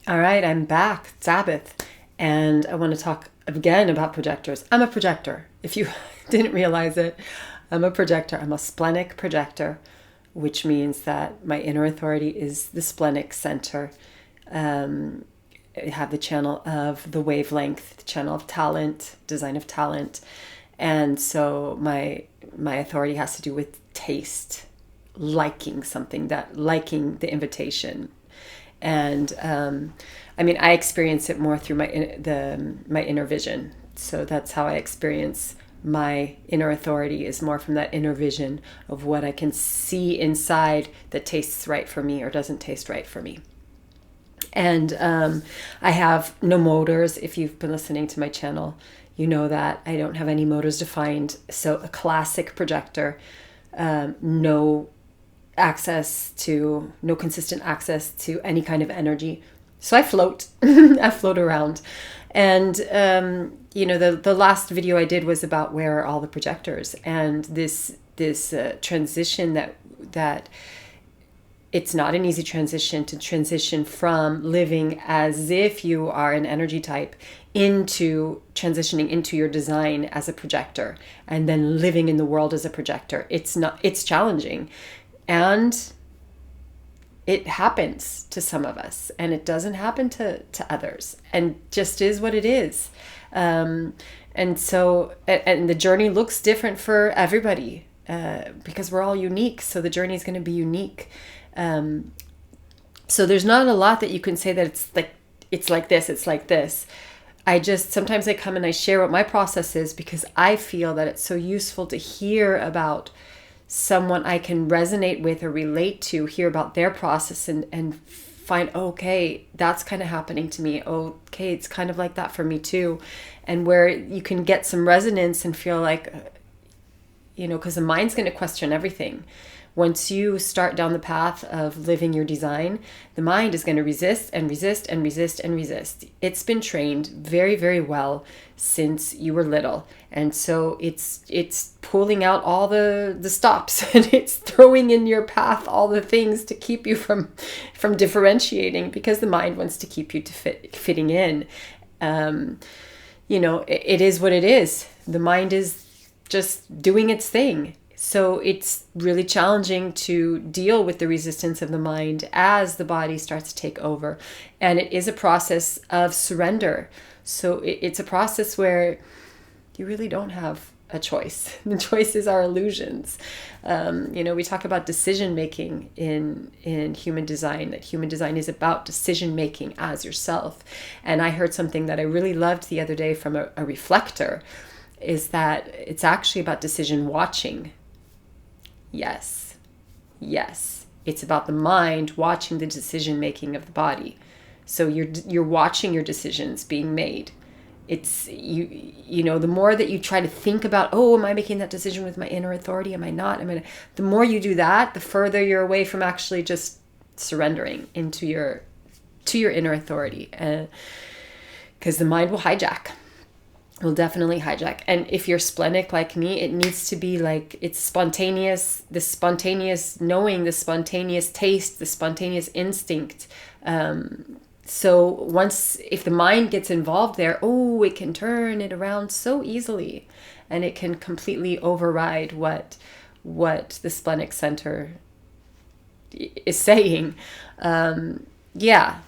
All right, I'm back, Sabbath, and I want to talk again about projectors. I'm a projector. If you didn't realize it, I'm a projector. I'm a splenic projector, which means that my inner authority is the splenic center. I have the channel of the wavelength, the channel of talent, design of talent, and so my authority has to do with taste, liking something, that liking the invitation. And I experience it more through my inner vision. So that's how I experience my inner authority, is more from that inner vision of what I can see inside that tastes right for me or doesn't taste right for me. And I have no motors. If you've been listening to my channel, you know that I don't have any motors defined. So a classic projector, no consistent access to any kind of energy. So I float. I float around. And the last video I did was about where are all the projectors, and this transition that it's not an easy transition to transition from living as if you are an energy type into transitioning into your design as a projector, and then living in the world as a projector. It's challenging. And it happens to some of us, and it doesn't happen to others, and just is what it is. And the journey looks different for everybody, because we're all unique. So the journey is going to be unique. So there's not a lot that you can say that it's like this. Sometimes I come and I share what my process is, because I feel that it's so useful to hear about someone I can resonate with or relate to, hear about their process and find, okay, that's kind of happening to me. Okay, it's kind of like that for me too. And where you can get some resonance and feel like, because the mind's going to question everything. Once you start down the path of living your design, the mind is going to resist and resist and resist and resist. It's been trained very, very well since you were little. And so it's pulling out all the stops, and it's throwing in your path all the things to keep you from differentiating, because the mind wants to keep you fitting in. It is what it is. The mind is just doing its thing. So it's really challenging to deal with the resistance of the mind as the body starts to take over. And it is a process of surrender. So it's a process where you really don't have a choice. The choices are illusions. We talk about decision making in human design, that human design is about decision making as yourself. And I heard something that I really loved the other day from a reflector, is that it's actually about decision watching. Yes. It's about the mind watching the decision making of the body. So you're watching your decisions being made. It's the more that you try to think about, am I making that decision with my inner authority? Am I not? The more you do that, the further you're away from actually just surrendering to your inner authority. Because the mind will hijack. Will definitely hijack. And if you're splenic like me, it needs to be like, it's spontaneous, the spontaneous knowing, the spontaneous taste, the spontaneous instinct. So if the mind gets involved there, it can turn it around so easily, and it can completely override what the splenic center is saying. Yeah.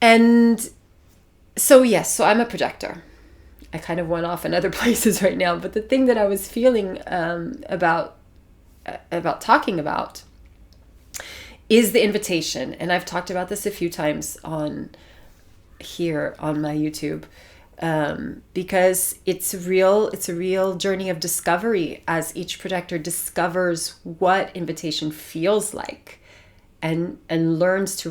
And so, yes, so I'm a projector. I kind of went off in other places right now, but the thing that I was feeling about talking about is the invitation. And I've talked about this a few times on my YouTube, because it's a real journey of discovery as each projector discovers what invitation feels like, and relearns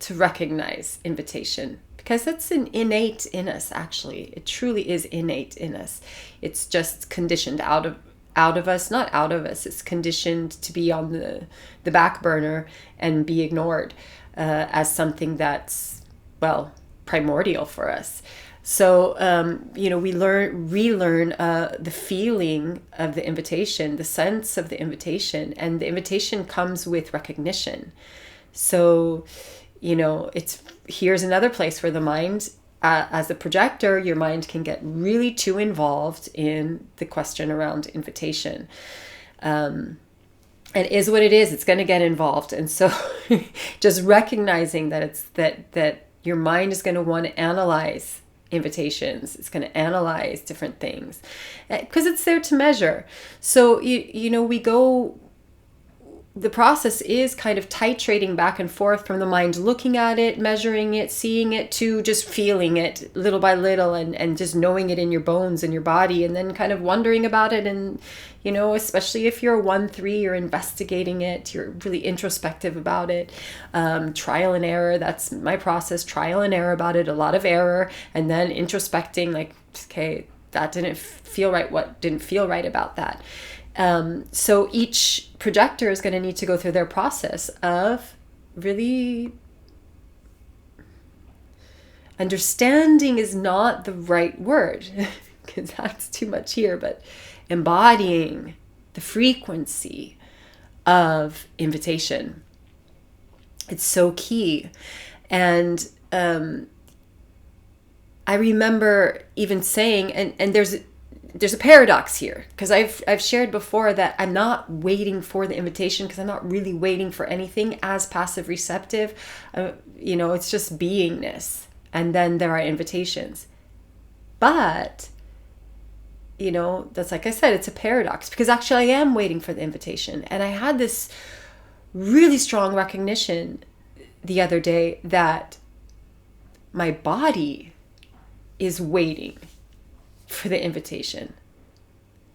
to recognize invitation. Because that's an innate in us, actually. It truly is innate in us. It's just conditioned out of us, not out of us. It's conditioned to be on the back burner and be ignored as something that's, primordial for us. So, we relearn the feeling of the invitation, the sense of the invitation, and the invitation comes with recognition. So, here's another place where the mind, as a projector, your mind can get really too involved in the question around invitation. And is what it is, it's going to get involved. And so just recognizing that that your mind is going to want to analyze invitations. It's going to analyze different things because it's there to measure. So, the process is kind of titrating back and forth from the mind looking at it, measuring it, seeing it, to just feeling it little by little and just knowing it in your bones and your body, and then kind of wondering about it. And, especially if you're a 1-3, you're investigating it, you're really introspective about it. Trial and error, that's my process, trial and error about it, a lot of error, and then introspecting, like, okay, that didn't feel right. What didn't feel right about that? So each projector is going to need to go through their process of really understanding is not the right word because that's too much here, but embodying the frequency of invitation. It's so key. And I remember even saying, and there's a paradox here, because I've shared before that I'm not waiting for the invitation, because I'm not really waiting for anything as passive receptive. It's just beingness, and then there are invitations. But that's, like I said, it's a paradox, because actually I am waiting for the invitation. And I had this really strong recognition the other day that my body is waiting for the invitation,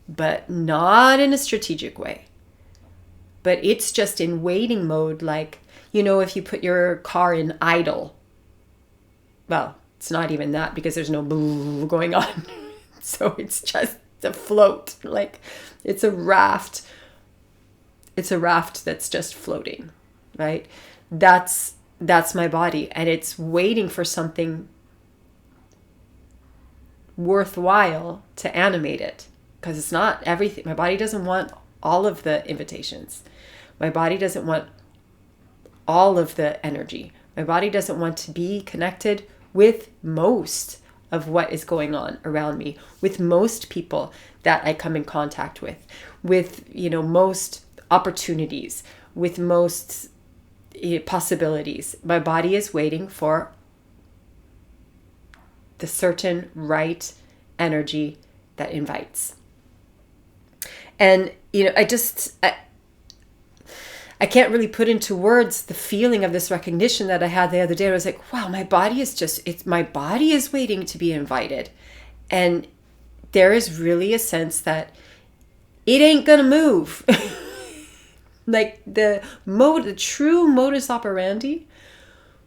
but not in a strategic way. But it's just in waiting mode, like, if you put your car in idle, well, it's not even that, because there's no boo going on. So it's just a float, like it's a raft. It's a raft that's just floating, right? That's my body, and it's waiting for something worthwhile to animate it, because it's not everything. My body doesn't want all of the invitations. My body doesn't want all of the energy. My body doesn't want to be connected with most of what is going on around me, with most people that I come in contact with most opportunities, with most possibilities. My body is waiting for the certain right energy that invites. And, I can't really put into words the feeling of this recognition that I had the other day. I was like, wow, my body is waiting to be invited. And there is really a sense that it ain't gonna move. Like the true modus operandi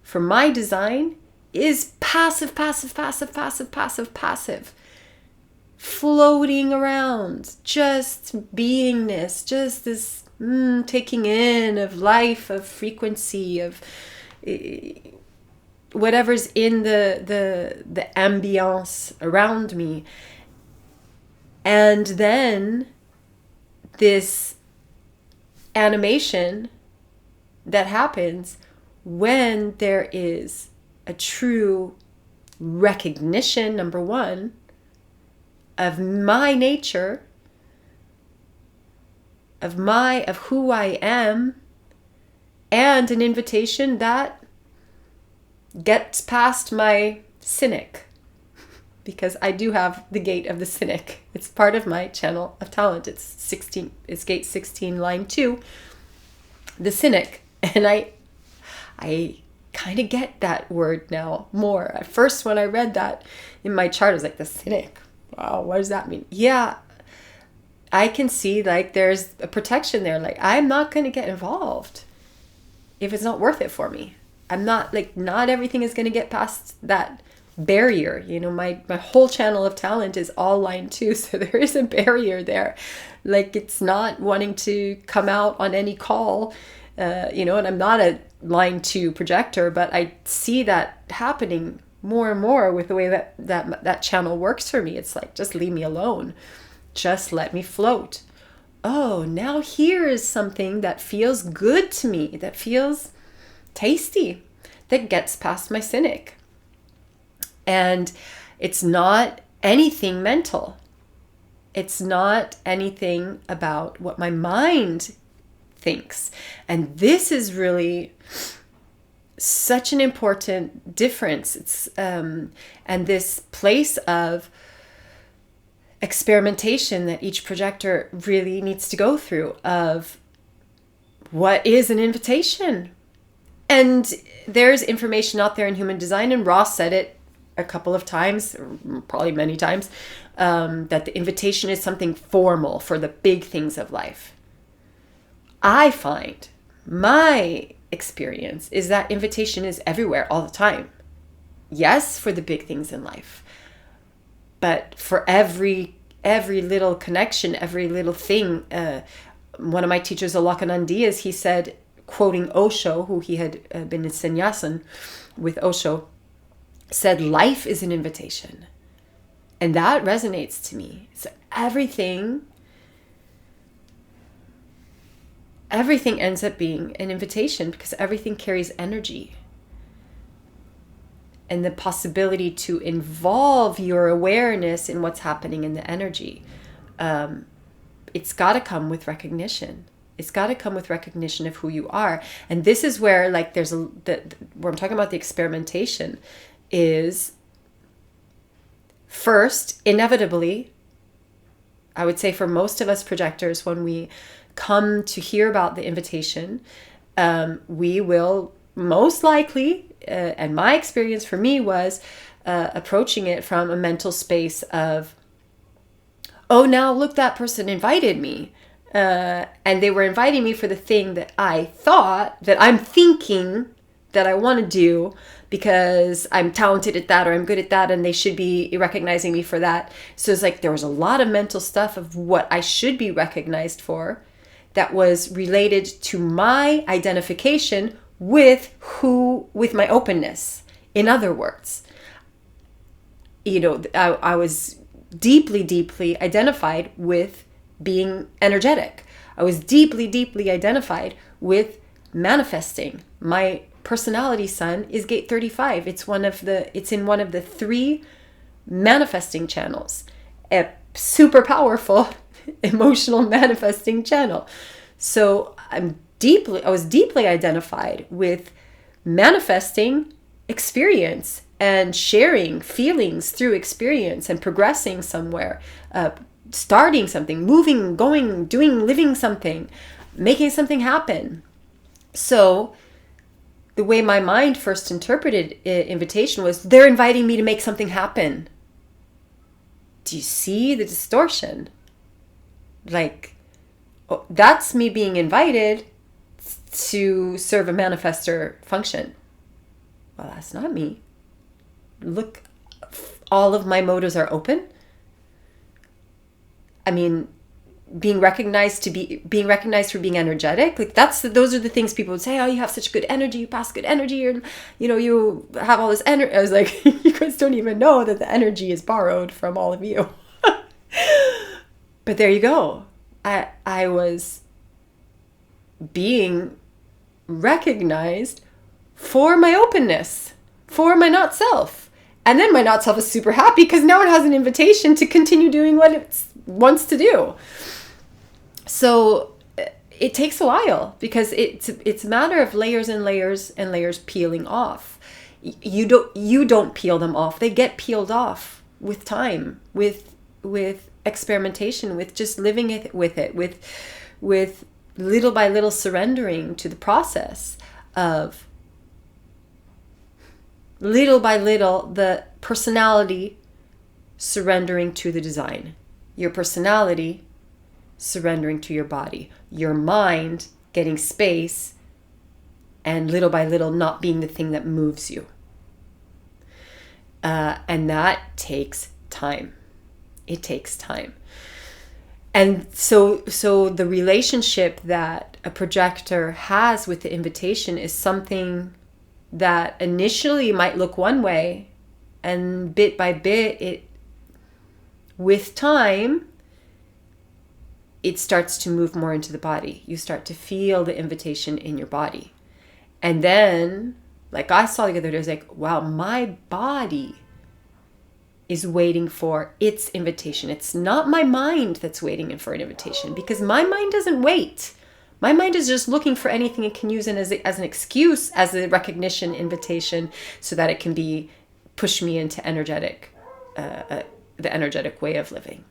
for my design is passive, floating around, just beingness, just this taking in of life, of frequency, of whatever's in the ambience around me. And then this animation that happens when there is a true recognition, number one, of my nature, of who I am, and an invitation that gets past my cynic, because I do have the gate of the cynic. It's part of my channel of talent. It's gate 16, line 2, the cynic. And I kind of get that word now more. At first, when I read that in my chart, I was like, the cynic. Wow, what does that mean? Yeah, I can see like there's a protection there. Like, I'm not going to get involved if it's not worth it for me. I'm not, not everything is going to get past that barrier. My whole channel of talent is all line 2. So there is a barrier there. Like, it's not wanting to come out on any call, and I'm not a line 2 projector, but I see that happening more and more with the way that channel works for me. It's like, just leave me alone. Just let me float. Oh, now here is something that feels good to me, that feels tasty, that gets past my cynic. And it's not anything mental. It's not anything about what my mind thinks. And this is really such an important difference. It's and this place of experimentation that each projector really needs to go through of what is an invitation. And there's information out there in human design, and Ross said it a couple of times, or probably many times, that the invitation is something formal for the big things of life. I find my experience is that invitation is everywhere all the time. Yes, for the big things in life, but for every little connection, every little thing. One of my teachers, Alakanandias, he said, quoting Osho, who he had been in sannyasin with Osho, said, life is an invitation. And that resonates to me. So everything ends up being an invitation, because everything carries energy. And the possibility to involve your awareness in what's happening in the energy, it's got to come with recognition. It's got to come with recognition of who you are. And this is where, like, where I'm talking about the experimentation is, first, inevitably, I would say for most of us projectors, when we come to hear about the invitation, we will most likely, and my experience for me was approaching it from a mental space of, oh, now look, that person invited me. And they were inviting me for the thing that I thought, that I'm thinking that I want to do because I'm talented at that, or I'm good at that, and they should be recognizing me for that. So it's like there was a lot of mental stuff of what I should be recognized for that was related to my identification with my openness. In other words, I was deeply, deeply identified with being energetic. I was deeply, deeply identified with manifesting. My personality sun is gate 35. It's in one of the 3 manifesting channels. A super powerful emotional manifesting channel. So I was deeply identified with manifesting experience and sharing feelings through experience and progressing somewhere, starting something, moving, going, doing, living something, making something happen. So the way my mind first interpreted invitation was, they're inviting me to make something happen. Do you see the distortion? Like, that's me being invited to serve a manifestor function. Well, that's not me. Look, all of my motives are open. I mean, being recognized for being energetic, like those are the things people would say. Oh, you have such good energy, you pass good energy, or you have all this energy. I was like, you guys don't even know that the energy is borrowed from all of you. But there you go. I was being recognized for my openness, for my not self. And then my not self is super happy because now it has an invitation to continue doing what it wants to do. So it takes a while, because it's a matter of layers and layers and layers peeling off. You don't peel them off. They get peeled off with time, with experimentation, with just living it, with little by little surrendering to the process of little by little the personality surrendering to the design, your personality surrendering to your body, your mind getting space, and little by little not being the thing that moves you. And that takes time. It takes time. And so the relationship that a projector has with the invitation is something that initially might look one way, and bit by bit, with time, it starts to move more into the body. You start to feel the invitation in your body. And then Like I saw the other day, I was like, wow, my body is waiting for its invitation. It's not my mind that's waiting for an invitation, because my mind doesn't wait. My mind is just looking for anything it can use as an excuse, as a recognition invitation, so that it can push me into the energetic way of living,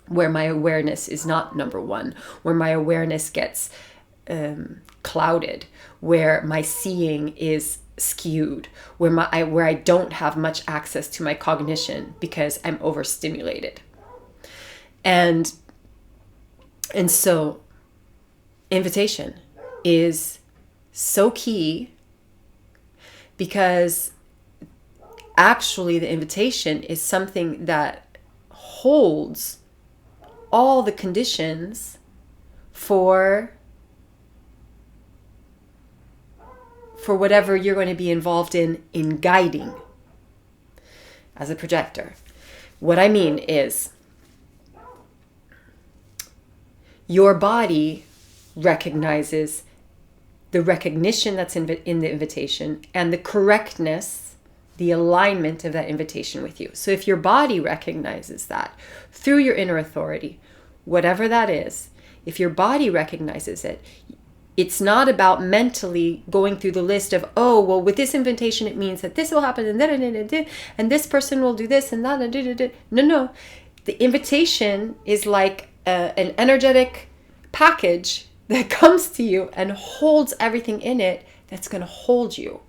where my awareness is not number one, where my awareness gets clouded, where my seeing is skewed, where I don't have much access to my cognition because I'm overstimulated. And so invitation is so key, because actually the invitation is something that holds all the conditions for whatever you're going to be involved in guiding as a projector. What I mean is, your body recognizes the recognition that's in the invitation and the correctness, the alignment of that invitation with you. So if your body recognizes that through your inner authority, whatever that is, if your body recognizes it, it's not about mentally going through the list of, oh, well, with this invitation, it means that this will happen, and this person will do this, and that. No. The invitation is like an energetic package that comes to you and holds everything in it that's going to hold you.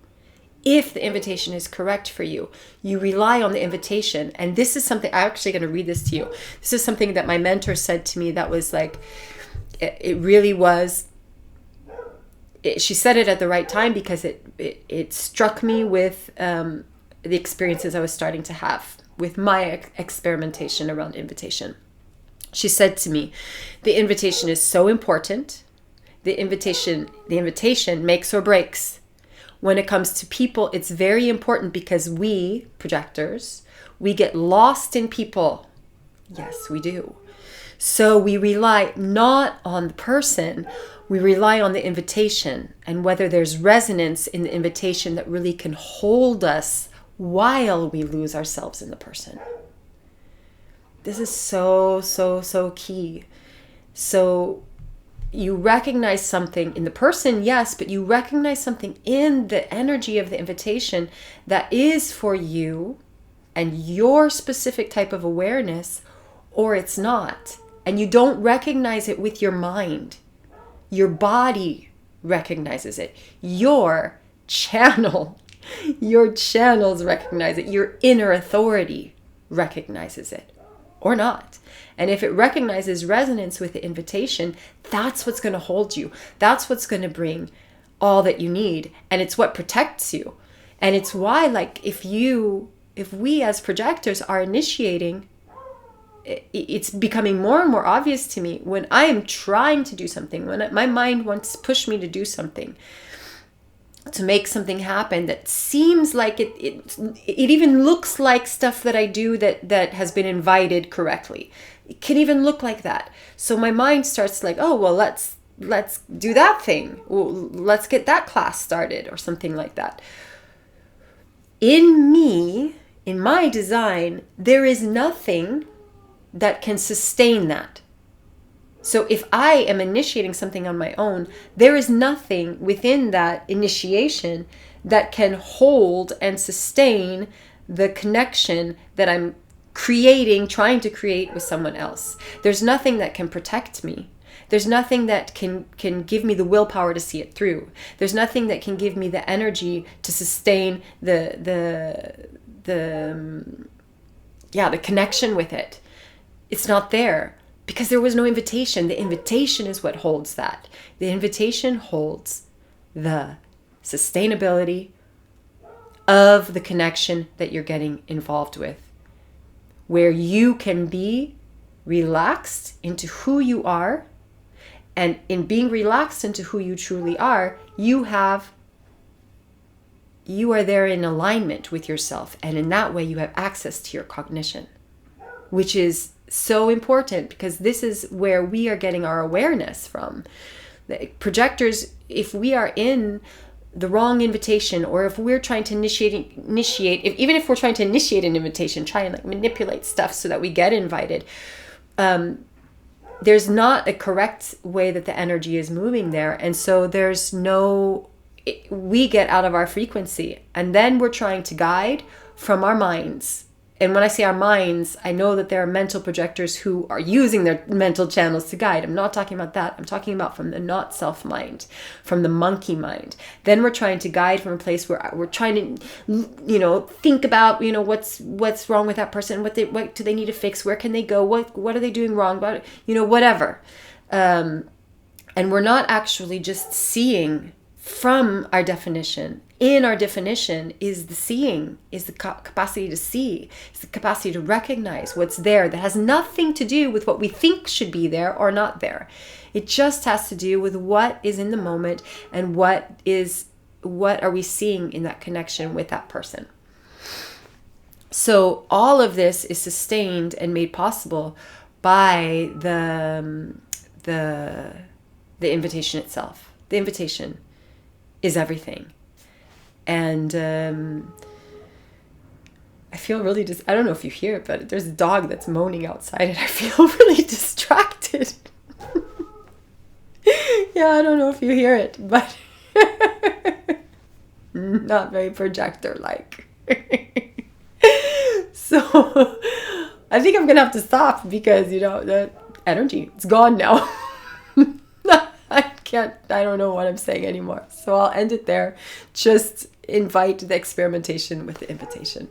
If the invitation is correct for you, you rely on the invitation. And this is something, I'm actually going to read this to you. This is something that my mentor said to me that was like, it really was, she said it at the right time, because it struck me with the experiences I was starting to have with my experimentation around invitation. She said to me, the invitation is so important. The invitation makes or breaks. When it comes to people, it's very important, because we, projectors, we get lost in people. Yes, we do. So we rely not on the person, we rely on the invitation, and whether there's resonance in the invitation that really can hold us while we lose ourselves in the person. This is so key. So you recognize something in the person, yes, but you recognize something in the energy of the invitation that is for you and your specific type of awareness, or it's not. And you don't recognize it with your mind. Your body recognizes it. Your channels recognize it. Your inner authority recognizes it, or not. And if it recognizes resonance with the invitation, that's what's going to hold you. That's what's going to bring all that you need. And it's what protects you. And it's why, like, if we as projectors are initiating, it's becoming more and more obvious to me when I am trying to do something, when my mind wants to push me to do something, to make something happen that seems like it even looks like stuff that I do that has been invited correctly. It can even look like that. So my mind starts like, oh, well, let's do that thing. Well, let's get that class started, or something like that. In me, in my design, there is nothing that can sustain that. So if I am initiating something on my own, there is nothing within that initiation that can hold and sustain the connection that I'm trying to create with someone else. There's nothing that can protect me. There's nothing that can give me the willpower to see it through. There's nothing that can give me the energy to sustain the connection with it. It's not there, because there was no invitation. The invitation is what holds that. The invitation holds the sustainability of the connection that you're getting involved with, where you can be relaxed into who you are. And in being relaxed into who you truly are, you are there in alignment with yourself. And in that way, you have access to your cognition, which is so important, because this is where we are getting our awareness from. The projectors, if we are in the wrong invitation, or if we're trying to initiate, even if we're trying to initiate an invitation, try and like manipulate stuff so that we get invited, there's not a correct way that the energy is moving there. And so we get out of our frequency, and then we're trying to guide from our minds. And when I say our minds, I know that there are mental projectors who are using their mental channels to guide. I'm not talking about that. I'm talking about from the not self mind, from the monkey mind. Then we're trying to guide from a place where we're trying to, think about, what's wrong with that person. What do they need to fix? Where can they go? What are they doing wrong? Whatever. And we're not actually just seeing from our definition. In our definition is the seeing, is the capacity to see, is the capacity to recognize what's there that has nothing to do with what we think should be there or not there. It just has to do with what is in the moment and what are we seeing in that connection with that person. So all of this is sustained and made possible by the invitation itself. The invitation is everything. And I feel really I don't know if you hear it, but there's a dog that's moaning outside and I feel really distracted. Yeah, I don't know if you hear it, but not very projector-like. So I think I'm going to have to stop because, the energy, it's gone now. I don't know what I'm saying anymore. So I'll end it there. Just invite the experimentation with the invitation.